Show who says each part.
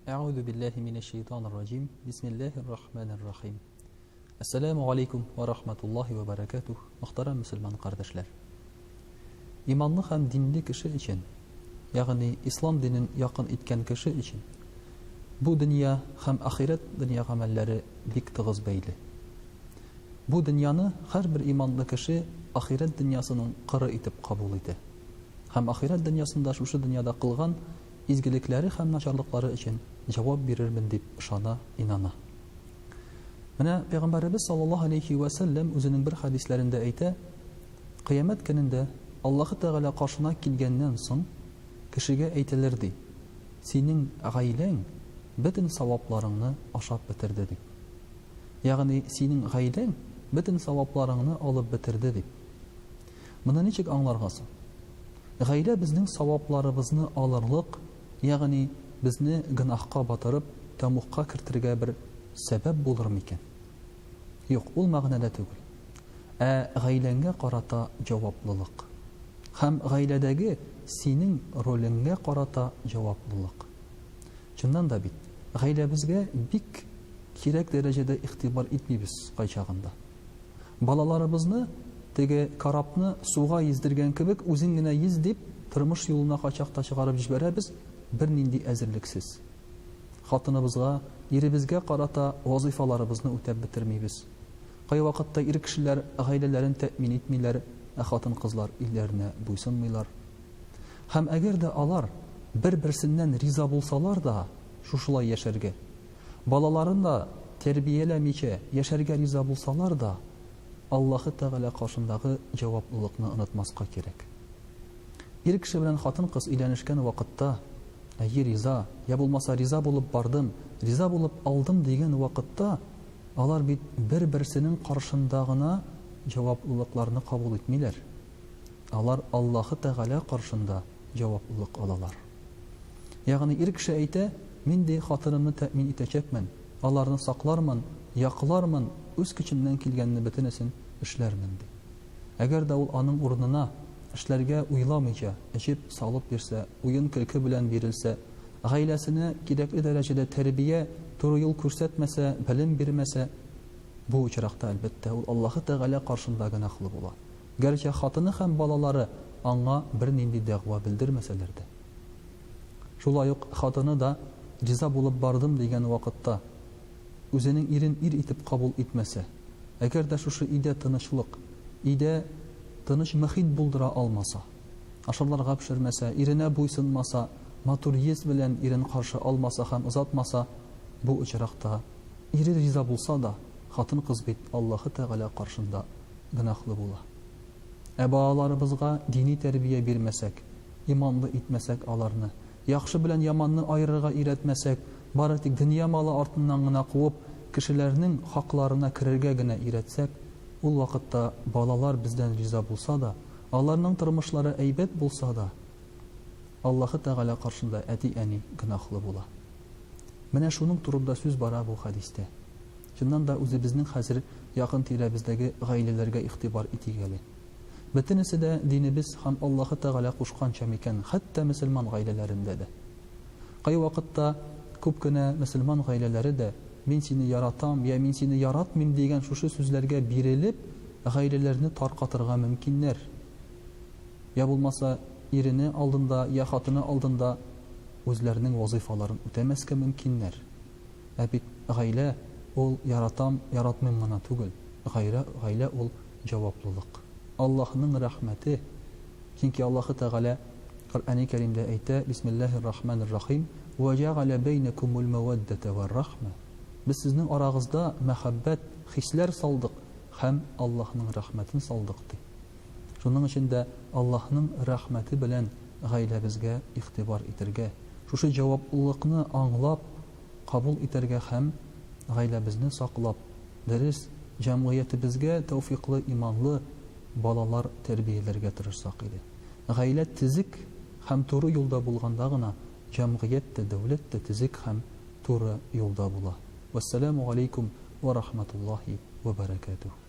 Speaker 1: أعوذ بالله من الشيطان الرجيم بسم الله الرحمن الرحيم Assalamu alaikum wa rahmatullahi wa barakatuh. Muhtaram Müslüman kardeşler. İmanlı hem dinli kişi için, yani İslam dinin yakın etken kişi için, bu dünya hem ahiret dünya amelleri bik tığız beyli. Bu dünyanı her bir imanlı kişi ahiret dünyasının qırı itip kabul edi. Hem ahiret dünyasında şu dünyada kılgan izgilikleri hem naçarlıkları için cevap verirmin dip şana inana. Менә Пәйгамбәрбез саллаллаһу алейхи ва сәлләм үзенең бер хадисләрендә әйтә, кыямәт көнендә Аллаһы Тәгалә каршына килгәннән соң кешегә әйтелер ди: "Синең гаиләң бөтен савапларыңны ашап бетерде" дип. Ягъни синең гаиләң бөтен савапларыңны алып бетерде дип. Моны ничек аңларга соң? Гаилә безнең савапларыбызны алырлык, ягъни безне гынахка батырып, тамукка кертергә бер сәбәп булыр микән? Юк, ул мәгънәдә түгел. Гаиләңгә карата җаваплылык. Һәм гаиләдәге синең ролеңгә карата җаваплылык. Чыннан да бит, гаиләбезгә бик кирәк дәрәҗәдә игътибар итмибез кайчагында. Балаларыбызны теге карапны суга ездергән кебек үзең генә йөз дип тормыш юлына качакта чыгарып җибәрәбез, бернинди әзерлексез. Хатыныбызга, иребезгә карата вазифаларыбызны үтәп бетермибез. Кай вакытта ир кешеләр гаиләләрен тәэмин итмиләр, хатын-кызлар илләренә буйсынмыйлар. Һәм әгәр дә алар бер-берсеннән риза булсалар да, шушылай яшәргә, балаларын да тәрбияләмичә яшәргә риза булсалар да, Аллаһы Тәгалә каршындагы җаваплылыкны онытмаска кирәк. Ир кеше белән хатын-кыз өйләнешкән вакытта, риза, я булмаса риза булып бардым, риза булып алдым дигән вакытта, алар бит бер-берсенең каршында гына җаваплылыкларны кабул итмиләр. Алар Аллаһы Тәгалә каршында җаваплылык алалар. Ягъни ир кеше әйтә: "Мин дә хатынымны тәэмин итәчәкмен, аларны саклармын, яклармын, үз көчемнән килгәнне бөтенесен эшләрмен" ди. Әгәр дә ул аның урынына эшләргә уйламыйча, әҗеп салып бирсә, уен көлке белән бирелсә, гаиләсенә кирәкле дәрәҗәдә тәрбия, туры юл күрсәтмәсә, белем бирмәсә, бу очракта әлбәттә ул Аллаһы Тәгалә каршында гынахлы була. Гәрчә хатыны һәм балалары аңа бернинди дәгъва белдермәсәләр дә. Шулай ук хатыны да риза булып бардым дигән вакытта үзенең ирен ир итеп кабул итмәсә, әгәр дә шушы идә тынычлык, идә тыныч мөхит булдыра алмаса, ашарларга пешермәсә, иренә буйсынмаса, матур йөз белән ирен каршы алмаса һәм озатмаса, бу очракта ире риза булса да, хатын-кыз бит Аллаһы Тәгалә каршында гынахлы була. Балаларыбызга дини тәрбия бирмәсәк, иманлы итмәсәк аларны, яхшы белән яманны айырырга өйрәтмәсәк, бары тик дөнья малы артыннан гына куып, кешеләрнең хакларына керергә генә өйрәтсәк, ул вакытта балалар бездән риза булса да, аларның тормышлары әйбәт булса да, Аллаһы Тәгалә каршында әти-әни гынахлы була. Менә шуның турында сүз бара бу хадистә. Чыннан да үзебезнең хәзер якын тирәбездәге гаиләләргә игътибар итик әле. Бөтенесе дә динебез һәм Аллаһы Тәгалә кушканча микән, хәтта мөселман гаиләләрендә дә. Кай вакытта күп кенә мөселман гаиләләре дә "Мин сине яратам" я "Мин сине яратмыйм" дигән шушы сүзләргә бирелеп, гаиләләрне таркатырга мөмкиннәр. Я булмаса ирене алдында, я хатыны алдында үзләренең вазифаларын үтәмәскә мөмкиннәр. Бит гаилә ул яратам, яратмыйм гына түгел. Гаилә ул җаваплылык. Аллаһның рәхмәте. Чөнки Аллаһы Тәгалә Коръәни Кәримдә әйтә: "Бисмиллаһир-рахманир-рахим ва җа'ала бәйнәкумул маваддата вар-рахма." Без сезнең арагызда мәхәббәт, хисләр салдык һәм Аллаһның рәхмәтен салдык ди. Шуның өчен дә Аллаһның рәхмәте белән гаиләбезгә игътибар итәргә, шушы җаваплылыкны аңлап, кабул итәргә һәм гаиләбезне саклап, дөрес җәмгыятебезгә тәүфиклы, иманлы балалар тәрбияләргә тырышсак иде. Гаилә тизик һәм туры юлда булганда гына җәмгыять тә, дәүләт тә тизик һәм туры юлда була. Вассаламу алейкум ва рахматуллаһи ва баракатуһ.